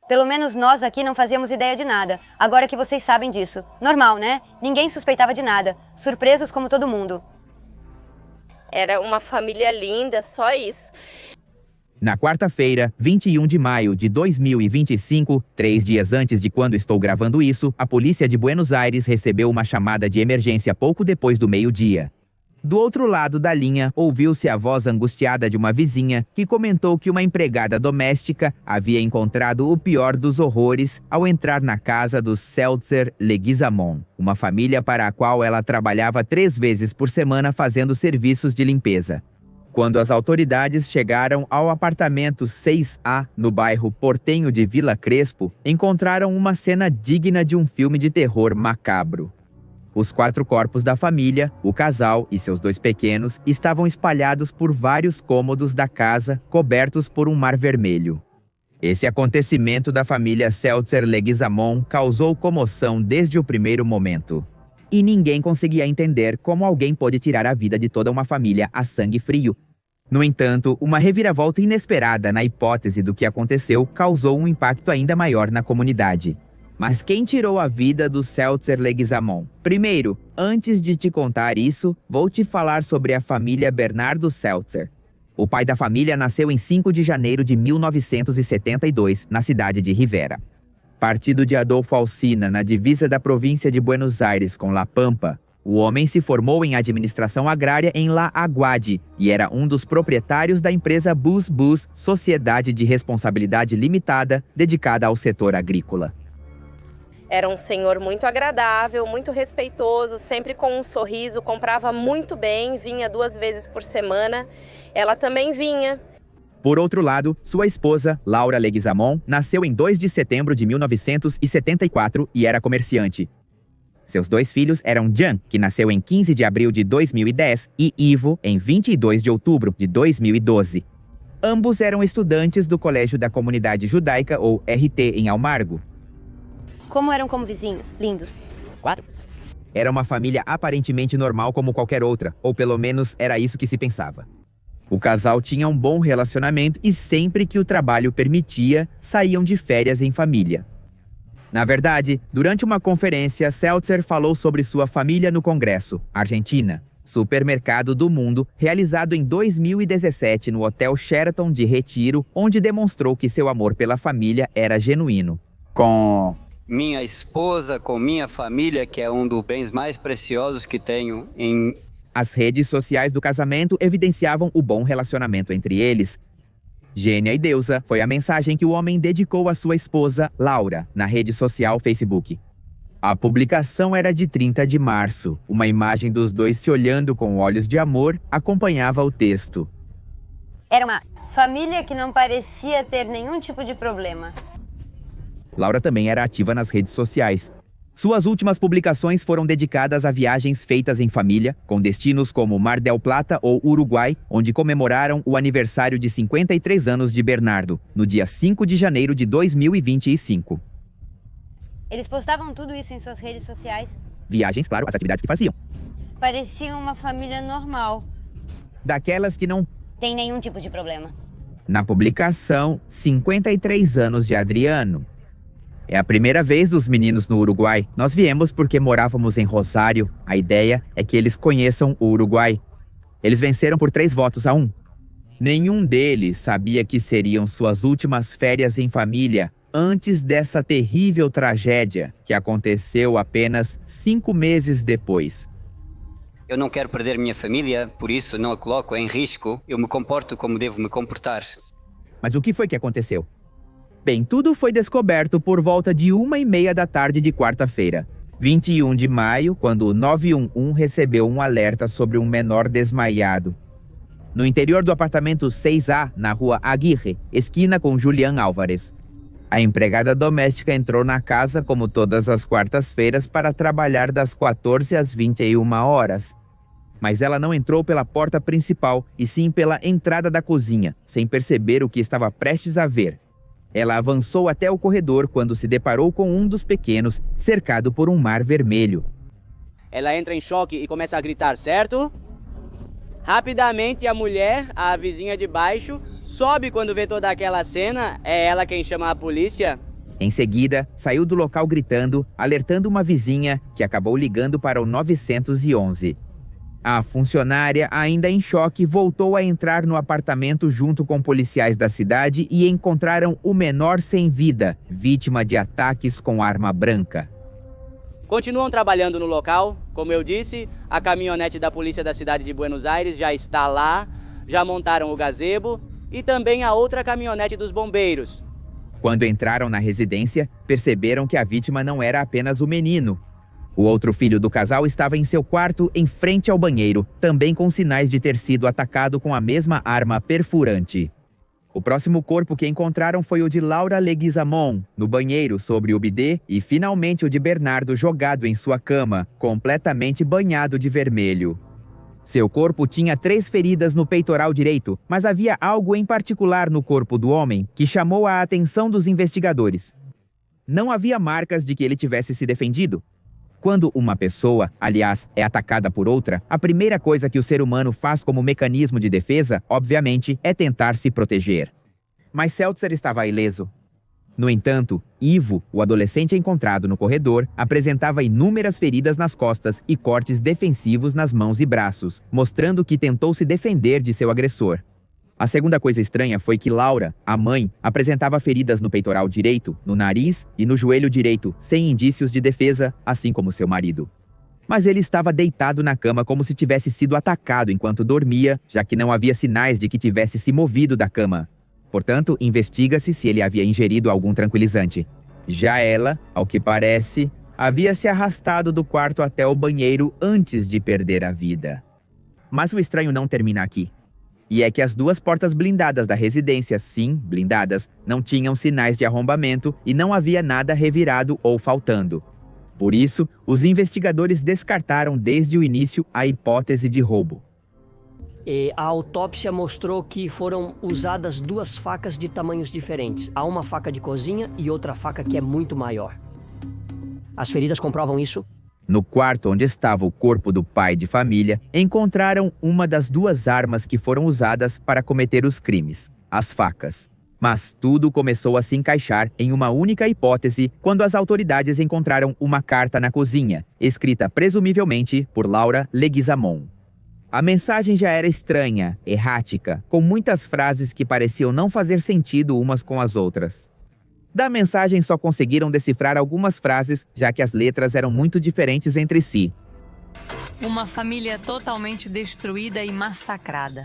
Pelo menos nós aqui não fazíamos ideia de nada, agora que vocês sabem disso. Normal, né? Ninguém suspeitava de nada. Surpresos como todo mundo. Era uma família linda, só isso. Na quarta-feira, 21 de maio de 2025, 3 dias antes de quando estou gravando isso, a polícia de Buenos Aires recebeu uma chamada de emergência pouco depois do meio-dia. Do outro lado da linha, ouviu-se a voz angustiada de uma vizinha que comentou que uma empregada doméstica havia encontrado o pior dos horrores ao entrar na casa dos Seltzer Leguizamon, uma família para a qual ela trabalhava 3 vezes por semana fazendo serviços de limpeza. Quando as autoridades chegaram ao apartamento 6A, no bairro portenho de Vila Crespo, encontraram uma cena digna de um filme de terror macabro. Os 4 corpos da família, o casal e seus 2 pequenos, estavam espalhados por vários cômodos da casa, cobertos por um mar vermelho. Esse acontecimento da família Seltzer Leguizamon causou comoção desde o primeiro momento. E ninguém conseguia entender como alguém pôde tirar a vida de toda uma família a sangue frio. No entanto, uma reviravolta inesperada na hipótese do que aconteceu causou um impacto ainda maior na comunidade. Mas quem tirou a vida do Seltzer Leguizamon? Primeiro, antes de te contar isso, vou te falar sobre a família Bernardo Seltzer. O pai da família nasceu em 5 de janeiro de 1972, na cidade de Rivera. Partido de Adolfo Alsina, na divisa da província de Buenos Aires com La Pampa, o homem se formou em administração agrária em La Aguade e era um dos proprietários da empresa Bus Bus, Sociedade de Responsabilidade Limitada, dedicada ao setor agrícola. Era um senhor muito agradável, muito respeitoso, sempre com um sorriso, comprava muito bem, vinha 2 vezes por semana. Ela também vinha. Por outro lado, sua esposa, Laura Leguizamon, nasceu em 2 de setembro de 1974 e era comerciante. Seus 2 filhos eram Jan, que nasceu em 15 de abril de 2010, e Ivo, em 22 de outubro de 2012. Ambos eram estudantes do Colégio da Comunidade Judaica, ou RT, em Almargo. Como eram como vizinhos? Lindos. 4. Era uma família aparentemente normal como qualquer outra, ou pelo menos era isso que se pensava. O casal tinha um bom relacionamento e sempre que o trabalho permitia, saíam de férias em família. Na verdade, durante uma conferência, Seltzer falou sobre sua família no Congresso, Argentina, supermercado do mundo, realizado em 2017 no Hotel Sheraton de Retiro, onde demonstrou que seu amor pela família era genuíno. Com minha esposa, com minha família, que é um dos bens mais preciosos que tenho em... As redes sociais do casamento evidenciavam o bom relacionamento entre eles. Gênia e deusa foi a mensagem que o homem dedicou à sua esposa, Laura, na rede social Facebook. A publicação era de 30 de março. Uma imagem dos dois se olhando com olhos de amor acompanhava o texto. Era uma família que não parecia ter nenhum tipo de problema. Laura também era ativa nas redes sociais. Suas últimas publicações foram dedicadas a viagens feitas em família, com destinos como Mar del Plata ou Uruguai, onde comemoraram o aniversário de 53 anos de Bernardo, no dia 5 de janeiro de 2025. Eles postavam tudo isso em suas redes sociais? Viagens, claro, as atividades que faziam. Pareciam uma família normal. Daquelas que não Tem nenhum tipo de problema. Na publicação, 53 anos de Adriano. É a primeira vez dos meninos no Uruguai. Nós viemos porque morávamos em Rosário. A ideia é que eles conheçam o Uruguai. Eles venceram por 3-1. Nenhum deles sabia que seriam suas últimas férias em família antes dessa terrível tragédia que aconteceu apenas 5 meses depois. Eu não quero perder minha família, por isso não a coloco em risco. Eu me comporto como devo me comportar. Mas o que foi que aconteceu? Bem, tudo foi descoberto por volta de 1h30 da tarde de quarta-feira, 21 de maio, quando o 911 recebeu um alerta sobre um menor desmaiado. No interior do apartamento 6A, na rua Aguirre, esquina com Julián Álvares. A empregada doméstica entrou na casa como todas as quartas-feiras para trabalhar das 14 às 21 horas. Mas ela não entrou pela porta principal, e sim pela entrada da cozinha, sem perceber o que estava prestes a ver. Ela avançou até o corredor quando se deparou com um dos pequenos, cercado por um mar vermelho. Ela entra em choque e começa a gritar, certo? Rapidamente a mulher, a vizinha de baixo, sobe quando vê toda aquela cena. É ela quem chama a polícia. Em seguida, saiu do local gritando, alertando uma vizinha que acabou ligando para o 911. A funcionária, ainda em choque, voltou a entrar no apartamento junto com policiais da cidade e encontraram o menor sem vida, vítima de ataques com arma branca. Continuam trabalhando no local. Como eu disse, a caminhonete da polícia da cidade de Buenos Aires já está lá, já montaram o gazebo e também a outra caminhonete dos bombeiros. Quando entraram na residência, perceberam que a vítima não era apenas o menino. O outro filho do casal estava em seu quarto, em frente ao banheiro, também com sinais de ter sido atacado com a mesma arma perfurante. O próximo corpo que encontraram foi o de Laura Leguizamon, no banheiro sobre o bidê, e finalmente o de Bernardo jogado em sua cama, completamente banhado de vermelho. Seu corpo tinha 3 feridas no peitoral direito, mas havia algo em particular no corpo do homem que chamou a atenção dos investigadores. Não havia marcas de que ele tivesse se defendido. Quando uma pessoa, aliás, é atacada por outra, a primeira coisa que o ser humano faz como mecanismo de defesa, obviamente, é tentar se proteger. Mas Seltzer estava ileso. No entanto, Ivo, o adolescente encontrado no corredor, apresentava inúmeras feridas nas costas e cortes defensivos nas mãos e braços, mostrando que tentou se defender de seu agressor. A segunda coisa estranha foi que Laura, a mãe, apresentava feridas no peitoral direito, no nariz e no joelho direito, sem indícios de defesa, assim como seu marido. Mas ele estava deitado na cama como se tivesse sido atacado enquanto dormia, já que não havia sinais de que tivesse se movido da cama. Portanto, investiga-se se ele havia ingerido algum tranquilizante. Já ela, ao que parece, havia se arrastado do quarto até o banheiro antes de perder a vida. Mas o estranho não termina aqui. E é que as 2 portas blindadas da residência, sim, blindadas, não tinham sinais de arrombamento e não havia nada revirado ou faltando. Por isso, os investigadores descartaram desde o início a hipótese de roubo. A autópsia mostrou que foram usadas 2 facas de tamanhos diferentes. Há uma faca de cozinha e outra faca que é muito maior. As feridas comprovam isso? No quarto onde estava o corpo do pai de família, encontraram uma das 2 armas que foram usadas para cometer os crimes, as facas. Mas tudo começou a se encaixar em uma única hipótese quando as autoridades encontraram uma carta na cozinha, escrita presumivelmente por Laura Leguizamon. A mensagem já era estranha, errática, com muitas frases que pareciam não fazer sentido umas com as outras. Da mensagem só conseguiram decifrar algumas frases, já que as letras eram muito diferentes entre si. Uma família totalmente destruída e massacrada.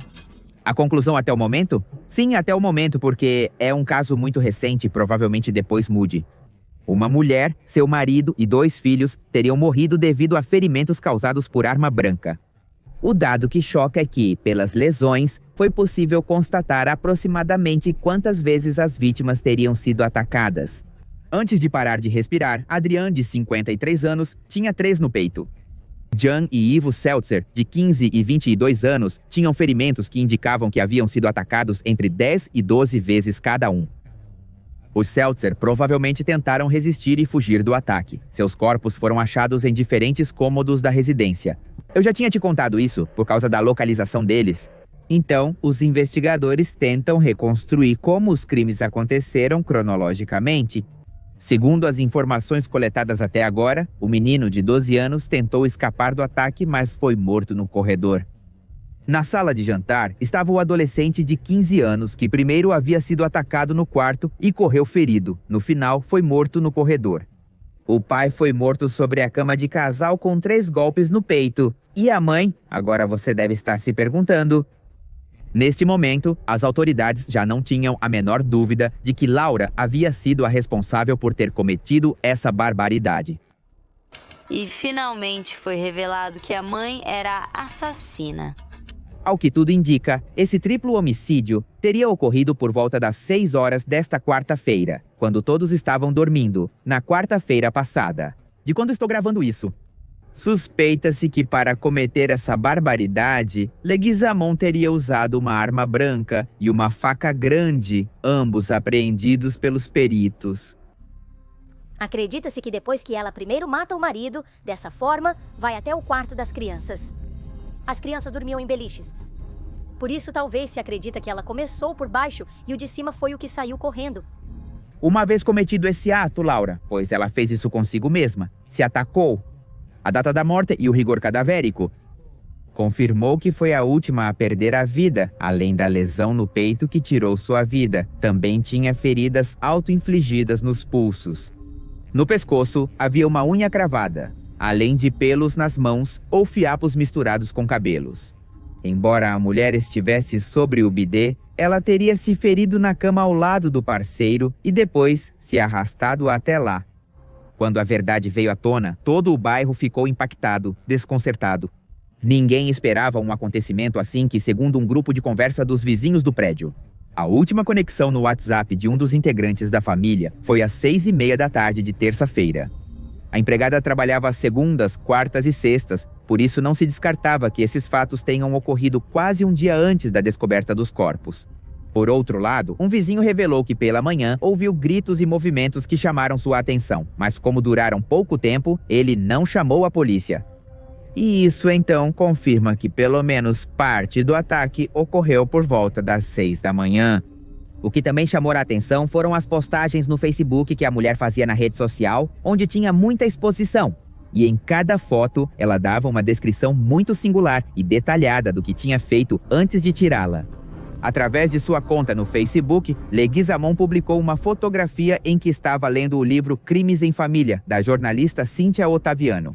A conclusão até o momento? Sim, até o momento, porque é um caso muito recente e provavelmente depois mude. Uma mulher, seu marido e 2 filhos teriam morrido devido a ferimentos causados por arma branca. O dado que choca é que, pelas lesões, foi possível constatar aproximadamente quantas vezes as vítimas teriam sido atacadas. Antes de parar de respirar, Adrian, de 53 anos, tinha 3 no peito. Jan e Ivo Seltzer, de 15 e 22 anos, tinham ferimentos que indicavam que haviam sido atacados entre 10 e 12 vezes cada um. Os Seltzer provavelmente tentaram resistir e fugir do ataque. Seus corpos foram achados em diferentes cômodos da residência. Eu já tinha te contado isso, por causa da localização deles. Então, os investigadores tentam reconstruir como os crimes aconteceram cronologicamente. Segundo as informações coletadas até agora, o menino de 12 anos tentou escapar do ataque, mas foi morto no corredor. Na sala de jantar, estava o adolescente de 15 anos, que primeiro havia sido atacado no quarto e correu ferido. No final, foi morto no corredor. O pai foi morto sobre a cama de casal com 3 golpes no peito. E a mãe? Agora você deve estar se perguntando. Neste momento, as autoridades já não tinham a menor dúvida de que Laura havia sido a responsável por ter cometido essa barbaridade. E finalmente foi revelado que a mãe era a assassina. Ao que tudo indica, esse triplo homicídio teria ocorrido por volta das 6 horas desta quarta-feira, quando todos estavam dormindo, na quarta-feira passada. De quando estou gravando isso. Suspeita-se que para cometer essa barbaridade, Leguizamon teria usado uma arma branca e uma faca grande, ambos apreendidos pelos peritos. Acredita-se que depois que ela primeiro mata o marido, dessa forma, vai até o quarto das crianças. As crianças dormiam em beliches. Por isso, talvez se acredita que ela começou por baixo e o de cima foi o que saiu correndo. Uma vez cometido esse ato, Laura, pois ela fez isso consigo mesma, se atacou. A data da morte e o rigor cadavérico confirmou que foi a última a perder a vida, além da lesão no peito que tirou sua vida. Também tinha feridas auto-infligidas nos pulsos. No pescoço havia uma unha cravada, além de pelos nas mãos ou fiapos misturados com cabelos. Embora a mulher estivesse sobre o bidê, ela teria se ferido na cama ao lado do parceiro e depois se arrastado até lá. Quando a verdade veio à tona, todo o bairro ficou impactado, desconcertado. Ninguém esperava um acontecimento assim que, segundo um grupo de conversa dos vizinhos do prédio. A última conexão no WhatsApp de um dos integrantes da família foi às 6h30 da tarde de terça-feira. A empregada trabalhava às segundas, quartas e sextas, por isso não se descartava que esses fatos tenham ocorrido quase um dia antes da descoberta dos corpos. Por outro lado, um vizinho revelou que pela manhã ouviu gritos e movimentos que chamaram sua atenção, mas como duraram pouco tempo, ele não chamou a polícia. E isso então confirma que pelo menos parte do ataque ocorreu por volta das 6 da manhã. O que também chamou a atenção foram as postagens no Facebook que a mulher fazia na rede social, onde tinha muita exposição. E em cada foto, ela dava uma descrição muito singular e detalhada do que tinha feito antes de tirá-la. Através de sua conta no Facebook, Leguizamon publicou uma fotografia em que estava lendo o livro Crimes em Família, da jornalista Cíntia Otaviano.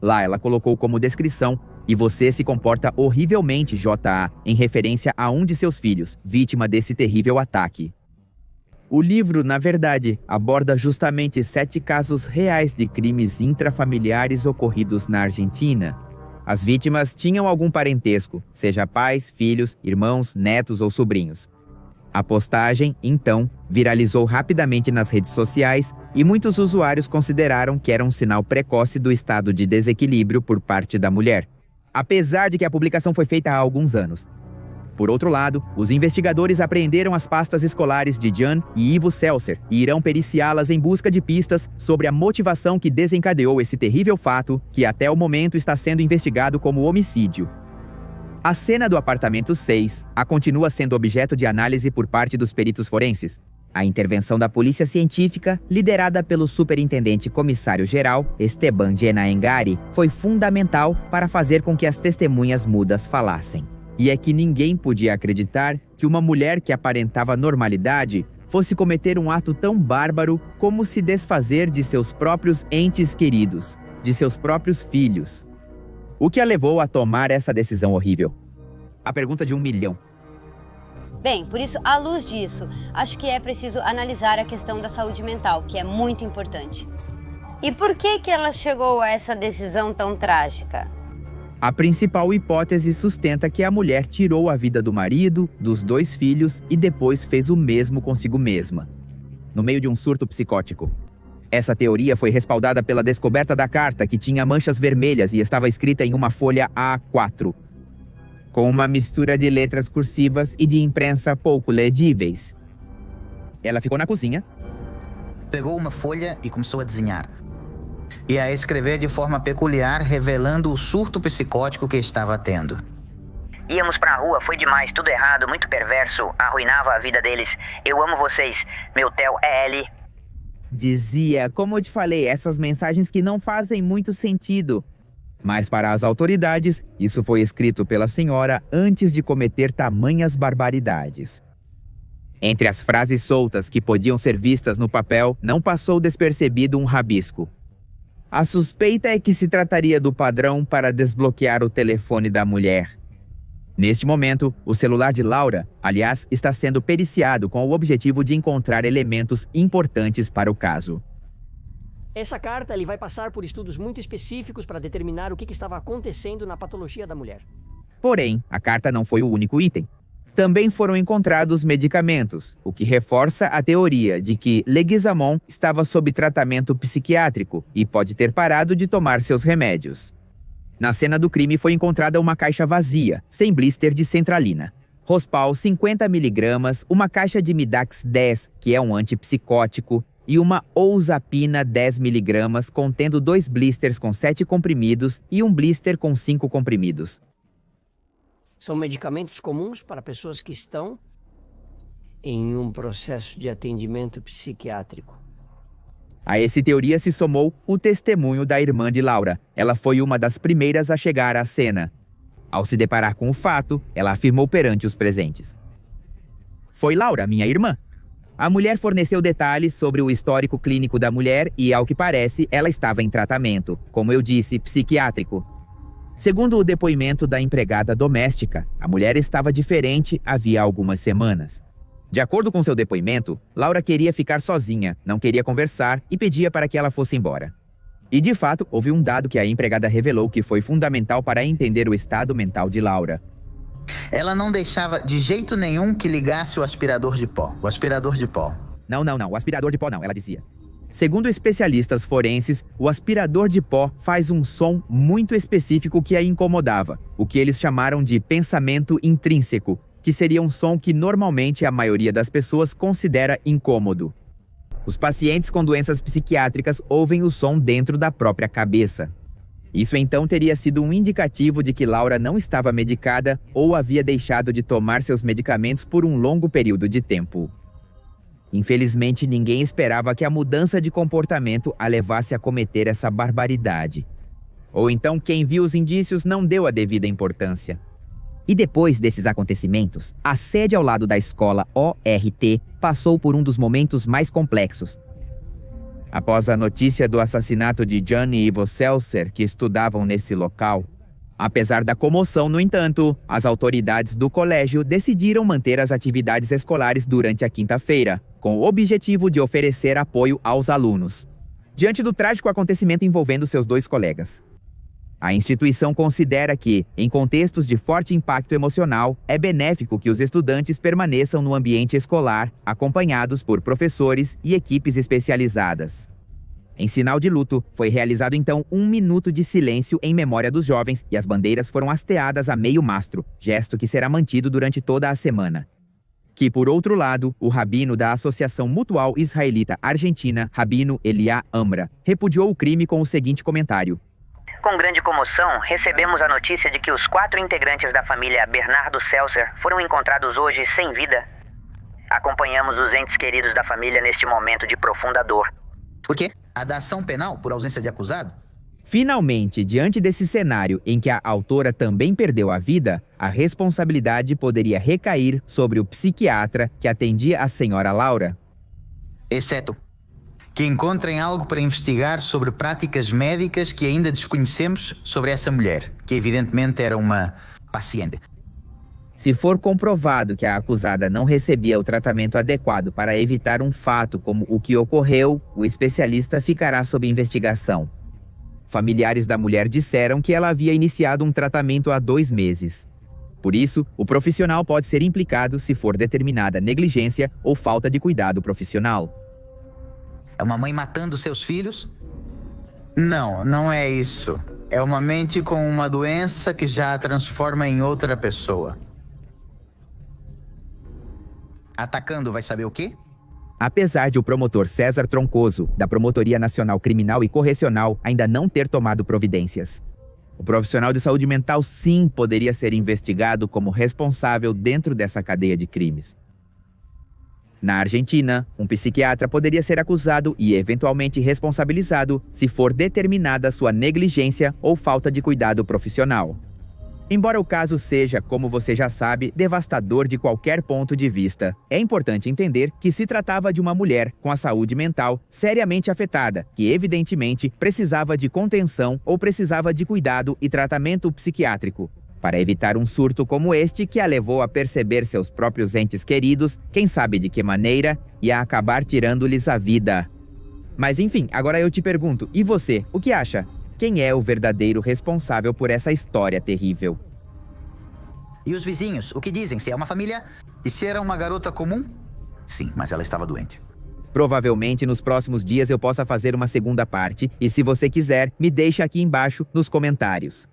Lá ela colocou como descrição: "E você se comporta horrivelmente, J.A., em referência a um de seus filhos, vítima desse terrível ataque." O livro, na verdade, aborda justamente 7 casos reais de crimes intrafamiliares ocorridos na Argentina. As vítimas tinham algum parentesco, seja pais, filhos, irmãos, netos ou sobrinhos. A postagem, então, viralizou rapidamente nas redes sociais e muitos usuários consideraram que era um sinal precoce do estado de desequilíbrio por parte da mulher, apesar de que a publicação foi feita há alguns anos. Por outro lado, os investigadores apreenderam as pastas escolares de Jan e Ivo Seltzer e irão periciá-las em busca de pistas sobre a motivação que desencadeou esse terrível fato, que até o momento está sendo investigado como homicídio. A cena do apartamento 6 continua sendo objeto de análise por parte dos peritos forenses. A intervenção da polícia científica, liderada pelo superintendente comissário-geral Esteban Genaengari, foi fundamental para fazer com que as testemunhas mudas falassem. E é que ninguém podia acreditar que uma mulher que aparentava normalidade fosse cometer um ato tão bárbaro como se desfazer de seus próprios entes queridos, de seus próprios filhos. O que a levou a tomar essa decisão horrível? A pergunta de 1 milhão. Bem, por isso, à luz disso, acho que é preciso analisar a questão da saúde mental, que é muito importante. E por que ela chegou a essa decisão tão trágica? A principal hipótese sustenta que a mulher tirou a vida do marido, dos 2 filhos e depois fez o mesmo consigo mesma, no meio de um surto psicótico. Essa teoria foi respaldada pela descoberta da carta, que tinha manchas vermelhas e estava escrita em uma folha A4, com uma mistura de letras cursivas e de imprensa pouco legíveis. Ela ficou na cozinha, pegou uma folha e começou a desenhar. E a escrever de forma peculiar, revelando o surto psicótico que estava tendo. Íamos pra rua, foi demais, tudo errado, muito perverso, arruinava a vida deles. Eu amo vocês, meu Theo é L. Dizia, como eu te falei, essas mensagens que não fazem muito sentido. Mas para as autoridades, isso foi escrito pela senhora antes de cometer tamanhas barbaridades. Entre as frases soltas que podiam ser vistas no papel, não passou despercebido um rabisco. A suspeita é que se trataria do padrão para desbloquear o telefone da mulher. Neste momento, o celular de Laura, aliás, está sendo periciado com o objetivo de encontrar elementos importantes para o caso. Essa carta ele vai passar por estudos muito específicos para determinar o que estava acontecendo na patologia da mulher. Porém, a carta não foi o único item. Também foram encontrados medicamentos, o que reforça a teoria de que Leguizamon estava sob tratamento psiquiátrico e pode ter parado de tomar seus remédios. Na cena do crime foi encontrada uma caixa vazia, sem blister de centralina. Rospal 50 mg, uma caixa de Midax 10, que é um antipsicótico, e uma Ouzapina 10 mg, contendo 2 blisters com 7 comprimidos e um blister com 5 comprimidos. São medicamentos comuns para pessoas que estão em um processo de atendimento psiquiátrico. A essa teoria se somou o testemunho da irmã de Laura. Ela foi uma das primeiras a chegar à cena. Ao se deparar com o fato, ela afirmou perante os presentes: "Foi Laura, minha irmã." A mulher forneceu detalhes sobre o histórico clínico da mulher e, ao que parece, ela estava em tratamento, como eu disse, psiquiátrico. Segundo o depoimento da empregada doméstica, a mulher estava diferente havia algumas semanas. De acordo com seu depoimento, Laura queria ficar sozinha, não queria conversar e pedia para que ela fosse embora. E de fato, houve um dado que a empregada revelou que foi fundamental para entender o estado mental de Laura. Ela não deixava de jeito nenhum que ligasse o aspirador de pó. O aspirador de pó. Não, o aspirador de pó não, ela dizia. Segundo especialistas forenses, o aspirador de pó faz um som muito específico que a incomodava, o que eles chamaram de pensamento intrínseco, que seria um som que normalmente a maioria das pessoas considera incômodo. Os pacientes com doenças psiquiátricas ouvem o som dentro da própria cabeça. Isso então teria sido um indicativo de que Laura não estava medicada ou havia deixado de tomar seus medicamentos por um longo período de tempo. Infelizmente, ninguém esperava que a mudança de comportamento a levasse a cometer essa barbaridade. Ou então quem viu os indícios não deu a devida importância. E depois desses acontecimentos, a sede ao lado da escola ORT passou por um dos momentos mais complexos. Após a notícia do assassinato de Johnny e Ivo Seltzer, que estudavam nesse local, apesar da comoção, no entanto, as autoridades do colégio decidiram manter as atividades escolares durante a quinta-feira, com o objetivo de oferecer apoio aos alunos, diante do trágico acontecimento envolvendo seus dois colegas. A instituição considera que, em contextos de forte impacto emocional, é benéfico que os estudantes permaneçam no ambiente escolar, acompanhados por professores e equipes especializadas. Em sinal de luto, foi realizado então 1 minuto de silêncio em memória dos jovens e as bandeiras foram hasteadas a meio mastro, gesto que será mantido durante toda a semana. Que, por outro lado, o rabino da Associação Mutual Israelita Argentina, Rabino Eliá Amra, repudiou o crime com o seguinte comentário: Com grande comoção, recebemos a notícia de que os 4 integrantes da família Bernardo Seltzer foram encontrados hoje sem vida. Acompanhamos os entes queridos da família neste momento de profunda dor. Por quê? A da ação penal por ausência de acusado? Finalmente, diante desse cenário em que a autora também perdeu a vida, a responsabilidade poderia recair sobre o psiquiatra que atendia a senhora Laura. Exceto que encontrem algo para investigar sobre práticas médicas que ainda desconhecemos sobre essa mulher, que evidentemente era uma paciente. Se for comprovado que a acusada não recebia o tratamento adequado para evitar um fato como o que ocorreu, o especialista ficará sob investigação. Familiares da mulher disseram que ela havia iniciado um tratamento há 2 meses. Por isso, o profissional pode ser implicado se for determinada negligência ou falta de cuidado profissional. É uma mãe matando seus filhos? Não, não é isso. É uma mente com uma doença que já a transforma em outra pessoa. Atacando vai saber o quê? Apesar de o promotor César Troncoso, da Promotoria Nacional Criminal e Correcional, ainda não ter tomado providências. O profissional de saúde mental sim poderia ser investigado como responsável dentro dessa cadeia de crimes. Na Argentina, um psiquiatra poderia ser acusado e eventualmente responsabilizado se for determinada sua negligência ou falta de cuidado profissional. Embora o caso seja, como você já sabe, devastador de qualquer ponto de vista, é importante entender que se tratava de uma mulher com a saúde mental seriamente afetada, que evidentemente precisava de contenção ou precisava de cuidado e tratamento psiquiátrico, para evitar um surto como este que a levou a perceber seus próprios entes queridos, quem sabe de que maneira, e a acabar tirando-lhes a vida. Mas enfim, agora eu te pergunto, e você, o que acha? Quem é o verdadeiro responsável por essa história terrível? E os vizinhos, o que dizem? Se é uma família? E se era uma garota comum? Sim, mas ela estava doente. Provavelmente nos próximos dias eu possa fazer uma segunda parte, e se você quiser, me deixe aqui embaixo nos comentários.